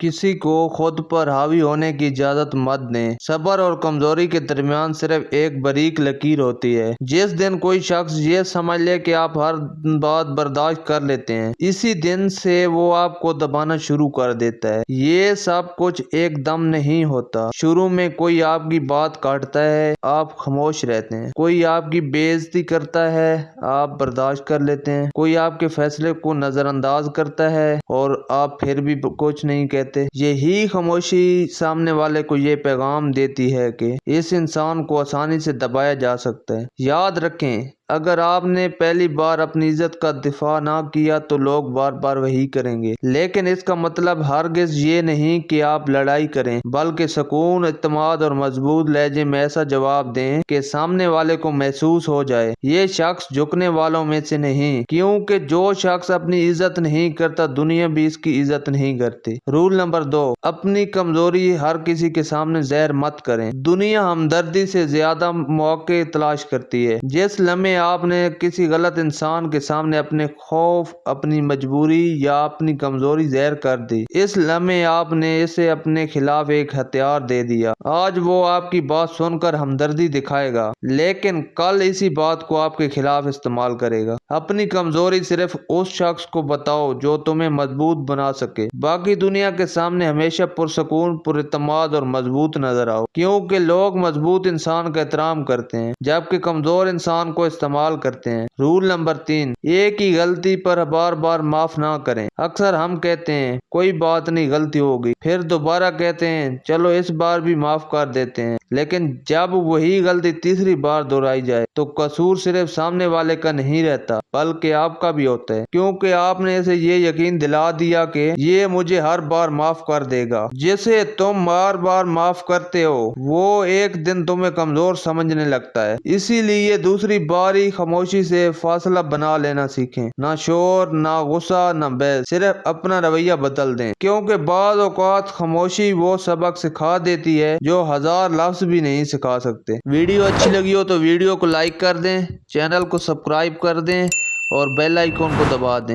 किसी को खुद पर हावी होने की इजाजत मत दें। सब्र और कमजोरी के दरमियान सिर्फ एक बारीक लकीर होती है। जिस दिन कोई शख्स ये समझ ले कि आप हर बात बर्दाश्त कर लेते हैं, इसी दिन से वो आपको दबाना शुरू कर देता है। ये सब कुछ एकदम नहीं होता। शुरू में कोई आपकी बात काटता है, आप खामोश रहते हैं। कोई आपकी बेइज्जती करता है, आप बर्दाश्त कर लेते हैं। कोई आपके फैसले को नजरअंदाज करता है और आप फिर भी कुछ नहीं कहते। यही खामोशी सामने वाले को ये पैगाम देती है कि इस इंसान को आसानी से दबाया जा सकता है। याद रखें, अगर आपने पहली बार अपनी इज्जत का दिफा ना किया तो लोग बार बार वही करेंगे। लेकिन इसका मतलब हरगिज ये नहीं कि आप लड़ाई करें, बल्कि सुकून, इत्मीनान और मजबूत लहजे में ऐसा जवाब दें कि सामने वाले को महसूस हो जाए ये शख्स झुकने वालों में से नहीं, क्योंकि जो शख्स अपनी इज्जत नहीं करता, दुनिया भी इसकी इज्जत नहीं करती। रूल नंबर 2, अपनी कमजोरी हर किसी के सामने ज़हर मत करें। दुनिया हमदर्दी से ज्यादा मौके तलाश करती है। जिस लम्हे आपने किसी गलत इंसान के सामने अपने खौफ, अपनी मजबूरी या अपनी कमजोरी ज़ाहिर कर दी, इस लम्हे आपने इसे अपने खिलाफ एक हथियार दे दिया। आज वो आपकी बात सुनकर हमदर्दी दिखाएगा, लेकिन कल इसी बात को आपके खिलाफ इस्तेमाल करेगा। अपनी कमजोरी सिर्फ उस शख्स को बताओ जो तुम्हें मजबूत बना सके। बाकी दुनिया के सामने हमेशा पुरसकून, पुरइत्मीनान और मजबूत नजर आओ, क्योंकि लोग मजबूत इंसान का एहतराम करते हैं जबकि कमजोर इंसान को इस्तेमाल करते हैं। रूल नंबर 3, एक ही गलती पर बार बार माफ ना करें। अक्सर हम कहते हैं कोई बात नहीं, गलती होगी, फिर दोबारा कहते हैं चलो इस बार भी माफ कर देते हैं। लेकिन जब वही गलती तीसरी बार दोहराई जाए तो कसूर सिर्फ सामने वाले का नहीं रहता, बल्कि आपका भी होता है, क्योंकि आपने इसे ये यकीन दिला दिया कि ये मुझे हर बार माफ कर देगा। जिसे तुम बार बार माफ करते हो वो एक दिन तुम्हें कमजोर समझने लगता है। इसीलिए दूसरी बारी खामोशी से फासला बना लेना सीखें। ना शोर, ना गुस्सा, ना बहस, सिर्फ अपना रवैया बदल दें, क्योंकि बाज़ औक़ात खामोशी वो सबक सिखा देती है जो हजार लफ्ज भी नहीं सिखा सकते। वीडियो अच्छी लगी हो तो वीडियो को लाइक कर दें, चैनल को सब्सक्राइब कर दें और बेल आइकॉन को दबा दें।